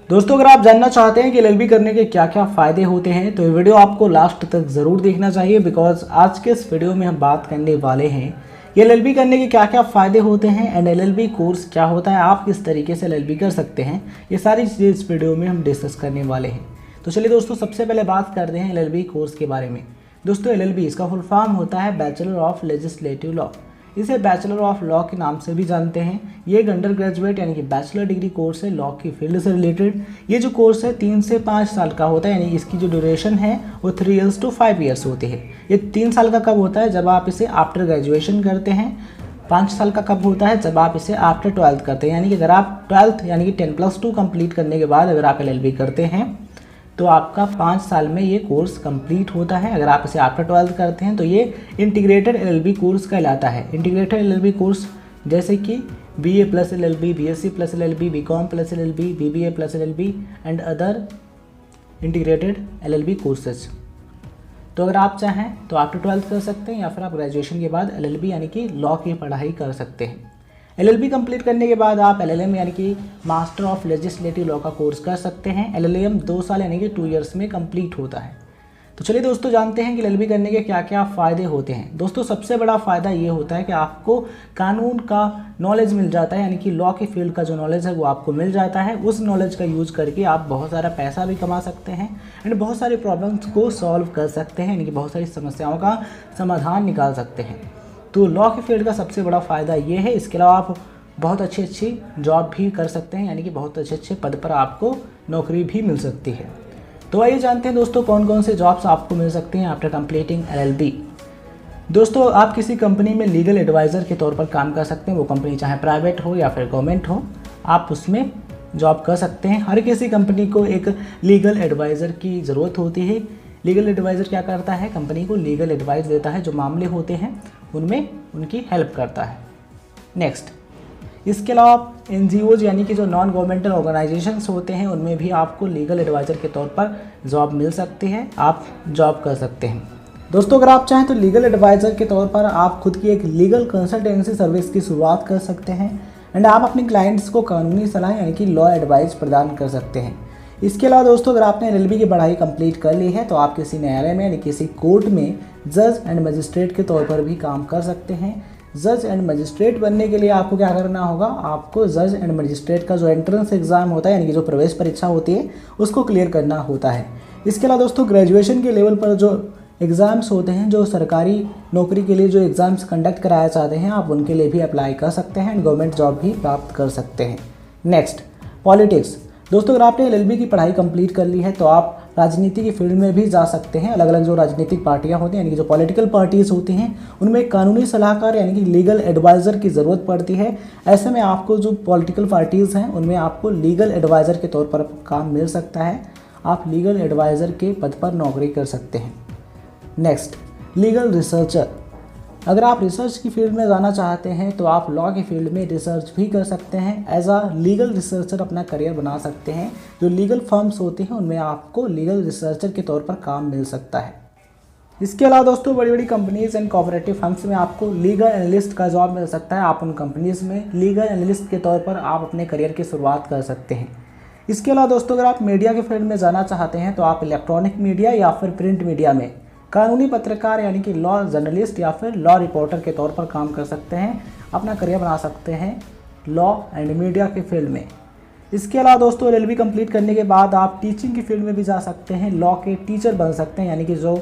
दोस्तों अगर आप जानना चाहते हैं कि एलएलबी करने के क्या क्या फ़ायदे होते हैं तो ये वीडियो आपको लास्ट तक ज़रूर देखना चाहिए, बिकॉज आज के इस वीडियो में हम बात करने वाले हैं कि एलएलबी करने के क्या क्या फ़ायदे होते हैं एंड एलएलबी कोर्स क्या होता है, आप किस तरीके से एलएलबी कर सकते हैं। ये सारी चीज़ें इस वीडियो में हम डिस्कस करने वाले हैं। तो चलिए दोस्तों, सबसे पहले बात करते हैं एलएलबी कोर्स के बारे में। दोस्तों एलएलबी इसका फुल फॉर्म होता है बैचलर ऑफ लेजिस्लेटिव लॉ। इसे बैचलर ऑफ लॉ के नाम से भी जानते हैं। ये एक अंडर ग्रेजुएट यानी कि बैचलर डिग्री कोर्स है लॉ की फील्ड से रिलेटेड। ये जो कोर्स है 3 से 5 साल का होता है, यानी इसकी जो ड्यूरेशन है वो 3 years to 5 years होती है। ये 3 साल का कब होता है, जब आप इसे आफ्टर ग्रेजुएशन करते हैं। 5 साल का कब होता है, जब आप इसे आफ्टर 12th करते हैं, यानी कि अगर आप 12th यानी कि 10+2 कंप्लीट करने के बाद अगर आप एलएलबी करते हैं तो आपका 5 साल में ये कोर्स कंप्लीट होता है। अगर आप इसे आफ्टर 12th करते हैं तो ये इंटीग्रेटेड एलएलबी कोर्स कहलाता है। इंटीग्रेटेड एलएलबी कोर्स जैसे कि BA plus LLB, BSc plus LLB, BCom plus LLB, BBA plus LLB and other integrated LLB courses. तो अगर आप चाहें तो आफ्टर 12th कर सकते हैं या फिर आप ग्रेजुएशन के बाद एलएलबी यानी कि लॉ की पढ़ाई कर सकते हैं। एलएलबी कंप्लीट करने के बाद आप एलएलएम यानी कि मास्टर ऑफ लेजिस्लेटिव लॉ का कोर्स कर सकते हैं। एलएलएम 2 साल यानी कि 2 years में कंप्लीट होता है। तो चलिए दोस्तों, जानते हैं कि एलएलबी करने के क्या क्या फ़ायदे होते हैं। दोस्तों सबसे बड़ा फ़ायदा ये होता है कि आपको कानून का नॉलेज मिल जाता है, यानी कि लॉ की फील्ड का जो नॉलेज है वो आपको मिल जाता है। उस नॉलेज का यूज़ करके आप बहुत सारा पैसा भी कमा सकते हैं एंड बहुत सारी प्रॉब्लम्स को सॉल्व कर सकते हैं, यानी कि बहुत सारी समस्याओं का समाधान निकाल सकते हैं। तो लॉ की फील्ड का सबसे बड़ा फ़ायदा ये है। इसके अलावा आप बहुत अच्छी जॉब भी कर सकते हैं, यानी कि बहुत अच्छे पद पर आपको नौकरी भी मिल सकती है। तो आइए जानते हैं दोस्तों कौन कौन से जॉब्स आपको मिल सकते हैं आफ्टर कंप्लीटिंग एलएलबी। दोस्तों आप किसी कंपनी में लीगल एडवाइज़र के तौर पर काम कर सकते हैं। वो कंपनी चाहे प्राइवेट हो या फिर गवर्नमेंट हो, आप उसमें जॉब कर सकते हैं। हर किसी कंपनी को एक लीगल एडवाइज़र की ज़रूरत होती है। लीगल एडवाइज़र क्या करता है, कंपनी को लीगल एडवाइस देता है, जो मामले होते हैं उनमें उनकी हेल्प करता है। नेक्स्ट, इसके अलावा एनजीओज यानी कि जो नॉन गवर्नमेंटल ऑर्गेनाइजेशंस होते हैं उनमें भी आपको लीगल एडवाइज़र के तौर पर जॉब मिल सकती है, आप जॉब कर सकते हैं। दोस्तों अगर आप चाहें तो लीगल एडवाइज़र के तौर पर आप खुद की एक लीगल कंसल्टेंसी सर्विस की शुरुआत कर सकते हैं एंड आप अपने क्लाइंट्स को कानूनी सलाह यानी कि लॉ एडवाइस प्रदान कर सकते हैं। इसके अलावा दोस्तों अगर आपने एलएलबी की पढ़ाई कंप्लीट कर ली है तो आप किसी न्यायालय में यानी किसी कोर्ट में जज एंड मजिस्ट्रेट के तौर पर भी काम कर सकते हैं। जज एंड मजिस्ट्रेट बनने के लिए आपको क्या करना होगा, आपको जज एंड मजिस्ट्रेट का जो एंट्रेंस एग्ज़ाम होता है यानी कि जो प्रवेश परीक्षा होती है उसको क्लियर करना होता है। इसके अलावा दोस्तों ग्रेजुएशन के लेवल पर जो एग्ज़ाम्स होते हैं, जो सरकारी नौकरी के लिए जो एग्ज़ाम्स कंडक्ट कराया चाहते हैं, आप उनके लिए भी अप्लाई कर सकते हैं एंड गवर्नमेंट जॉब भी प्राप्त कर सकते हैं। Next, politics. दोस्तों अगर आपने एलएलबी की पढ़ाई कंप्लीट कर ली है तो आप राजनीति की फील्ड में भी जा सकते हैं। अलग अलग जो राजनीतिक पार्टियां होती हैं यानी कि जो पॉलिटिकल पार्टीज़ होती हैं उनमें एक कानूनी सलाहकार यानी कि लीगल एडवाइज़र की ज़रूरत पड़ती है। ऐसे में आपको जो पॉलिटिकल पार्टीज़ हैं उनमें आपको लीगल एडवाइज़र के तौर पर काम मिल सकता है। आप लीगल एडवाइज़र के पद पर नौकरी कर सकते हैं। Next, legal researcher. अगर आप रिसर्च की फील्ड में जाना चाहते हैं तो आप लॉ की फील्ड में रिसर्च भी कर सकते हैं। एज अ लीगल रिसर्चर अपना करियर बना सकते हैं। जो लीगल फर्म्स होते हैं उनमें आपको लीगल रिसर्चर के तौर पर काम मिल सकता है। इसके अलावा दोस्तों बड़ी बड़ी कंपनीज़ एंड कोऑपरेटिव फर्म्स में आपको लीगल एनालिस्ट का जॉब मिल सकता है। आप उन कंपनीज़ में लीगल एनालिस्ट के तौर पर आप अपने करियर की शुरुआत कर सकते हैं। इसके अलावा दोस्तों अगर आप मीडिया के फील्ड में जाना चाहते हैं तो आप इलेक्ट्रॉनिक मीडिया या फिर प्रिंट मीडिया में कानूनी पत्रकार यानी कि लॉ जर्नलिस्ट या फिर लॉ रिपोर्टर के तौर पर काम कर सकते हैं। अपना करियर बना सकते हैं लॉ एंड मीडिया के फील्ड में। इसके अलावा दोस्तों एलएलबी कंप्लीट करने के बाद आप टीचिंग की फील्ड में भी जा सकते हैं। लॉ के टीचर बन सकते हैं, यानी कि जो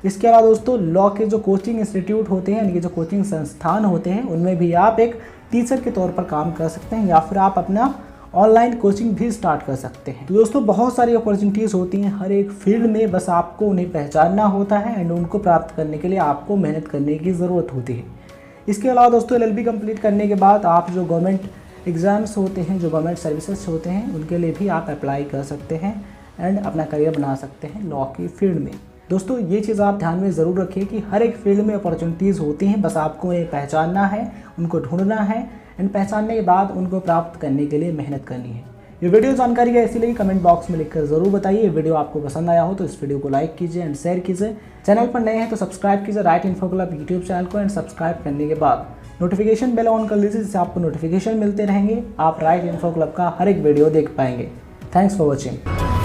इसके अलावा दोस्तों लॉ के जो कोचिंग इंस्टीट्यूट होते हैं यानी कि जो कोचिंग संस्थान होते हैं उनमें भी आप एक टीचर के तौर पर काम कर सकते हैं या फिर आप अपना ऑनलाइन कोचिंग भी स्टार्ट कर सकते हैं। तो दोस्तों बहुत सारी अपॉर्चुनिटीज़ होती हैं हर एक फील्ड में, बस आपको उन्हें पहचानना होता है एंड उनको प्राप्त करने के लिए आपको मेहनत करने की ज़रूरत होती है। इसके अलावा दोस्तों एलएलबी कंप्लीट करने के बाद आप जो गवर्नमेंट एग्ज़ाम्स होते हैं, जो गवर्नमेंट सर्विसेज होते हैं, उनके लिए भी आप अप्लाई कर सकते हैं एंड अपना करियर बना सकते हैं लॉ की फील्ड में। दोस्तों ये चीज़ आप ध्यान में ज़रूर रखिए कि हर एक फील्ड में अपॉर्चुनिटीज़ होती हैं, बस आपको उन्हें पहचानना है, उनको ढूंढना है एंड पहचानने के बाद उनको प्राप्त करने के लिए मेहनत करनी है। ये वीडियो जानकारी है इसीलिए कमेंट बॉक्स में लिखकर ज़रूर बताइए। ये वीडियो आपको पसंद आया हो तो इस वीडियो को लाइक कीजिए एंड शेयर कीजिए। चैनल पर नए हैं तो सब्सक्राइब कीजिए right info club YouTube channel को एंड सब्सक्राइब करने के बाद नोटिफिकेशन बेल ऑन कर लीजिए, जिससे आपको नोटिफिकेशन मिलते रहेंगे। आप राइट इन्फो क्लब का हर एक वीडियो देख पाएंगे। Thanks for watching.